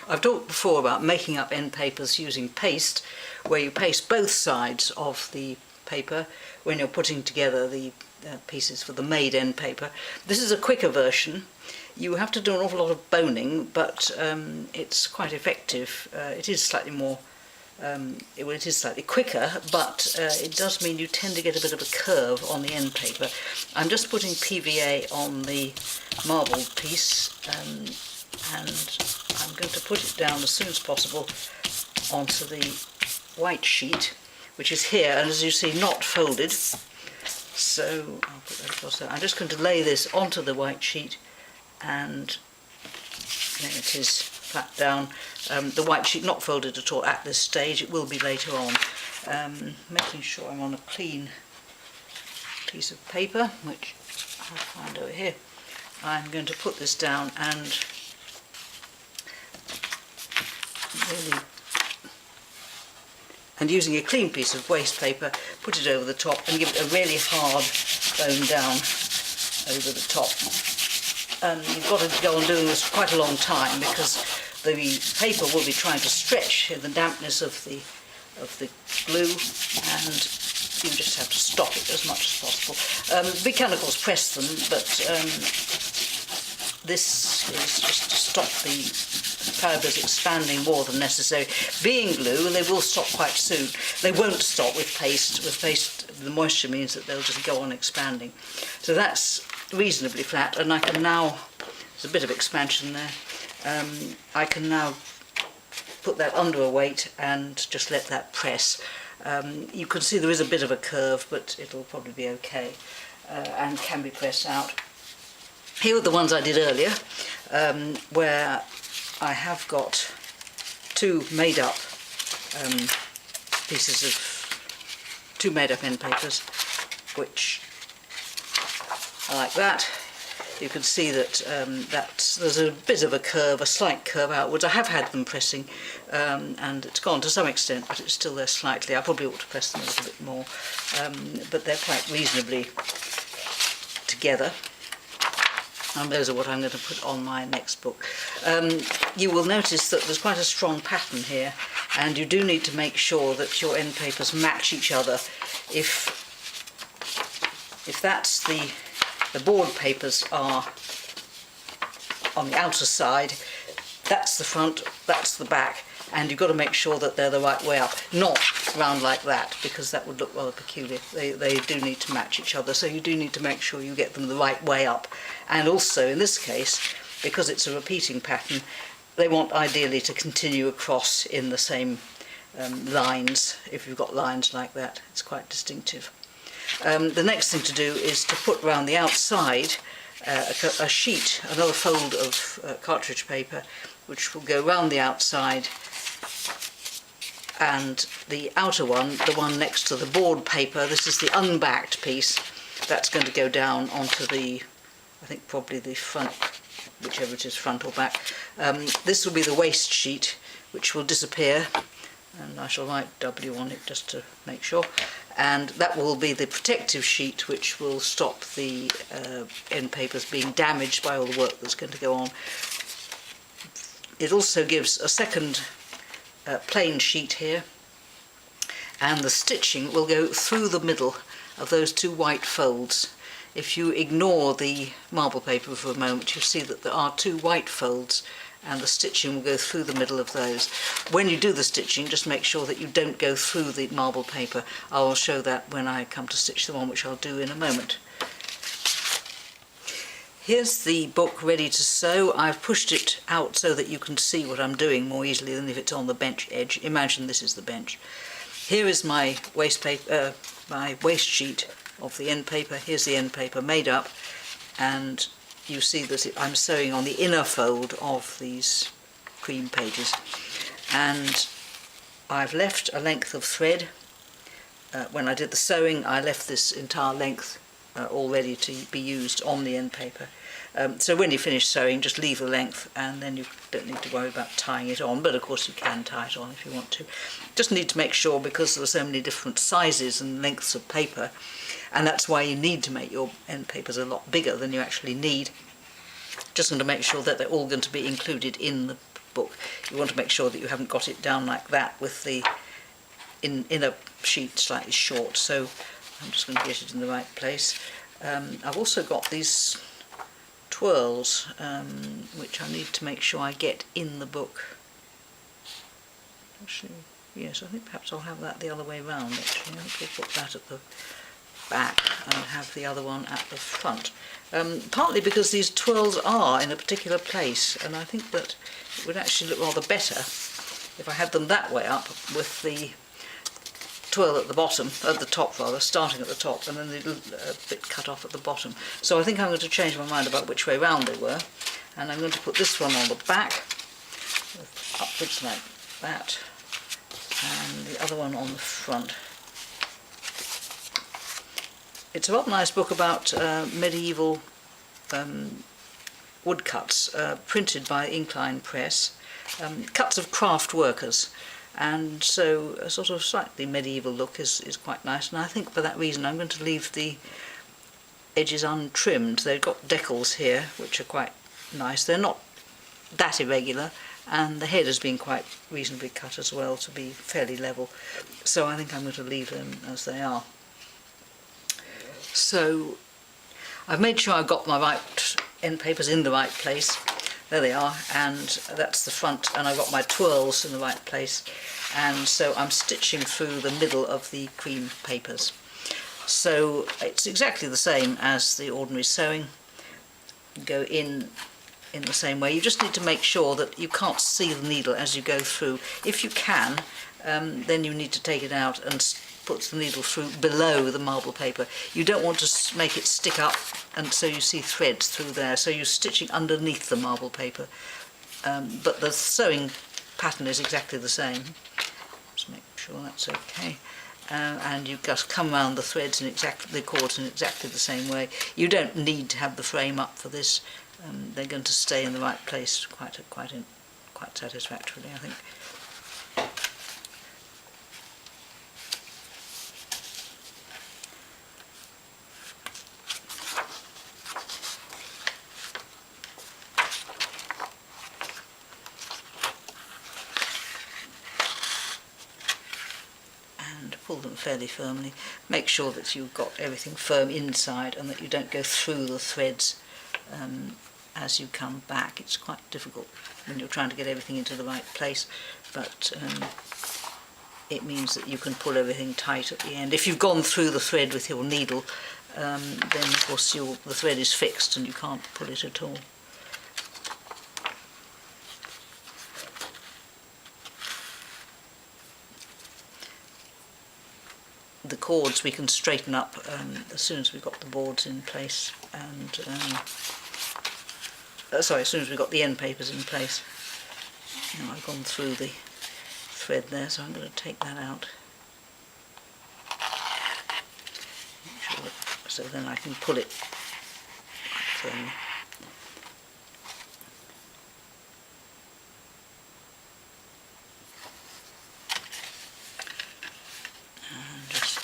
I've talked before about making up end papers using paste, where you paste both sides of the paper when you're putting together the pieces for the made end paper. This is a quicker version. You have to do an awful lot of boning, but it's quite effective. It is slightly more, it is slightly quicker, but it does mean you tend to get a bit of a curve on the end paper. I'm just putting PVA on the marble piece, and I'm going to put it down as soon as possible onto the white sheet, which is here, and as you see, not folded. So I'll put that across there. I'm just going to lay this onto the white sheet, and there it is, flat down. The white sheet not folded at all at this stage. It will be later on. Making sure I'm on a clean piece of paper, which I'll find over here. I'm going to put this down and really, and using a clean piece of waste paper, put it over the top and give it a really hard bone down over the top. And you've got to go on doing this for quite a long time, because the paper will be trying to stretch in the dampness of the glue, and you just have to stop it as much as possible. Big chemicals press them, but this is just to stop the fibres expanding more than necessary. Being glue, they will stop quite soon. They won't stop with paste. With paste, the moisture means that they'll just go on expanding. So that's reasonably flat, and I can now, there's a bit of expansion there, I can now put that under a weight and just let that press. You can see there is a bit of a curve, but it'll probably be okay, and can be pressed out. Here are the ones I did earlier, where I have got two made up pieces of, two made up end papers, which are like that. You can see that there's a bit of a curve, a slight curve outwards. I have had them pressing, and it's gone to some extent, but it's still there slightly. I probably ought to press them a little bit more, but they're quite reasonably together. And those are what I'm going to put on my next book. You will notice that there's quite a strong pattern here, and you do need to make sure that your end papers match each other. If that's the board papers are on the outer side, that's the front, that's the back, and you've got to make sure that they're the right way up, not round like that, because that would look rather peculiar. They do need to match each other, so you do need to make sure you get them the right way up. And also in this case, because it's a repeating pattern, they want ideally to continue across in the same lines. If you've got lines like that, it's quite distinctive. The next thing to do is to put round the outside a sheet, another fold of cartridge paper, which will go round the outside, and the outer one, the one next to the board paper, this is the unbacked piece, that's going to go down onto the, I think probably the front, whichever it is, front or back. This will be the waste sheet, which will disappear, and I shall write W on it just to make sure. And that will be the protective sheet, which will stop the end papers being damaged by all the work that's going to go on. It also gives a second plain sheet here, and the stitching will go through the middle of those two white folds. If you ignore the marble paper for a moment, you'll see that there are two white folds, and the stitching will go through the middle of those. When you do the stitching, just make sure that you don't go through the marble paper. I'll show that when I come to stitch them on, which I'll do in a moment. Here's the book ready to sew. I've pushed it out so that you can see what I'm doing more easily than if it's on the bench edge. Imagine this is the bench. Here is my waste paper, my waste sheet of the end paper. Here's the end paper made up, and you see that I'm sewing on the inner fold of these cream pages, and I've left a length of thread. When I did the sewing, I left this entire length all ready to be used on the end paper. So when you finish sewing, just leave the length, and then you don't need to worry about tying it on, but of course you can tie it on if you want to. Just need to make sure, because there are so many different sizes and lengths of paper, and that's why you need to make your end papers a lot bigger than you actually need. Just going to make sure that they're all going to be included in the book, you want to make sure that you haven't got it down like that with the inner sheet slightly short. So I'm just going to get it in the right place. I've also got these twirls which I need to make sure I get in the book. Actually, yes, I think perhaps I'll have that the other way round. Actually, I think we'll put that at the back and have the other one at the front. Partly because these twirls are in a particular place, and I think that it would actually look rather better if I had them that way up with the twirl at the bottom, at the top rather, starting at the top, and then the bit cut off at the bottom. So I think I'm going to change my mind about which way round they were, and I'm going to put this one on the back, upwards like that, and the other one on the front. It's a rather nice book about medieval woodcuts, printed by Incline Press, cuts of craft workers. And so a sort of slightly medieval look is quite nice, and I think for that reason I'm going to leave the edges untrimmed. They've got decals here which are quite nice. They're not that irregular, and the head has been quite reasonably cut as well to be fairly level. So I think I'm going to leave them as they are. So I've made sure I've got my right end papers in the right place. There they are, and that's the front, and I've got my twirls in the right place, and so I'm stitching through the middle of the cream papers. So it's exactly the same as the ordinary sewing. Go in the same way. You just need to make sure that you can't see the needle as you go through. If you can, then you need to take it out and put the needle through below the marble paper. You don't want to make it stick up and so you see threads through there, so you're stitching underneath the marble paper. But the sewing pattern is exactly the same. Just make sure that's okay. And you just come around the threads in the cords in exactly the same way. You don't need to have the frame up for this. They're going to stay in the right place quite satisfactorily, I think. Pull them fairly firmly. Make sure that you've got everything firm inside and that you don't go through the threads as you come back. It's quite difficult when you're trying to get everything into the right place, but it means that you can pull everything tight at the end. If you've gone through the thread with your needle, then of course the thread is fixed and you can't pull it at all. The cords we can straighten up as soon as we've got the boards in place, and as soon as we've got the end papers in place. Now I've gone through the thread there, so I'm going to take that out. So then I can pull it quite firmly.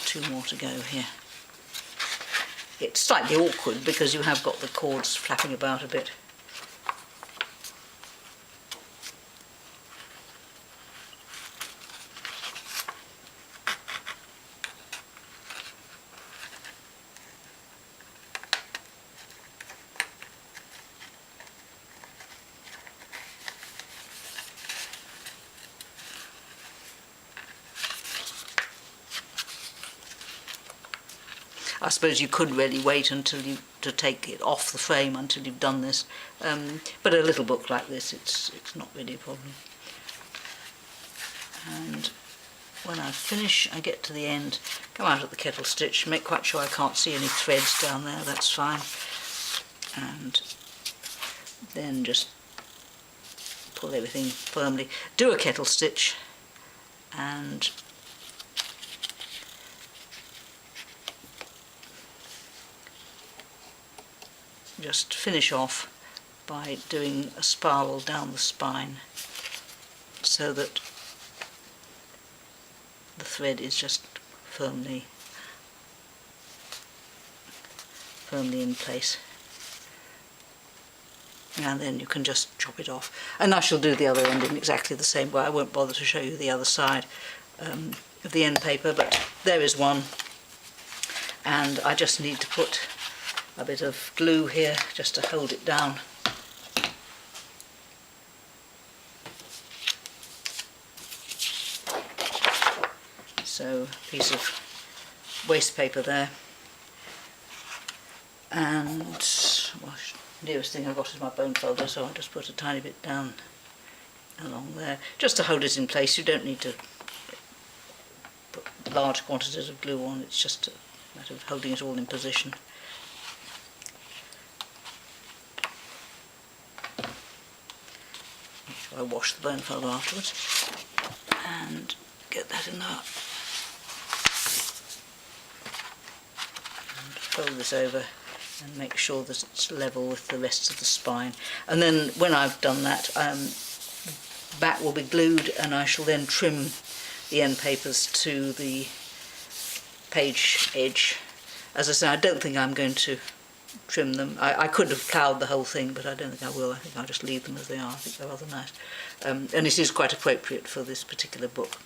Two more to go here. It's slightly awkward because you have got the cords flapping about a bit. I suppose you could really wait to take it off the frame until you've done this, but a little book like this, it's not really a problem. And when I finish, I get to the end, come out of the kettle stitch, make quite sure I can't see any threads down there. That's fine, and then just pull everything firmly. Do a kettle stitch, and just finish off by doing a spiral down the spine so that the thread is just firmly in place. and then you can just chop it off. And I shall do the other end in exactly the same way. I won't bother to show you the other side of the end paper, but there is one, and I just need to put a bit of glue here just to hold it down. So a piece of waste paper there, and well, nearest thing I've got is my bone folder, so I'll just put a tiny bit down along there just to hold it in place. You don't need to put large quantities of glue on, it's just a matter of holding it all in position. Make sure I wash the bone folder afterwards and get that in there. Fold this over and make sure that it's level with the rest of the spine. And then when I've done that, the back will be glued, and I shall then trim the end papers to the page edge. As I say, I don't think I'm going to trim them. I could have ploughed the whole thing, but I don't think I will. I think I'll just leave them as they are. I think they're rather nice. And it is quite appropriate for this particular book.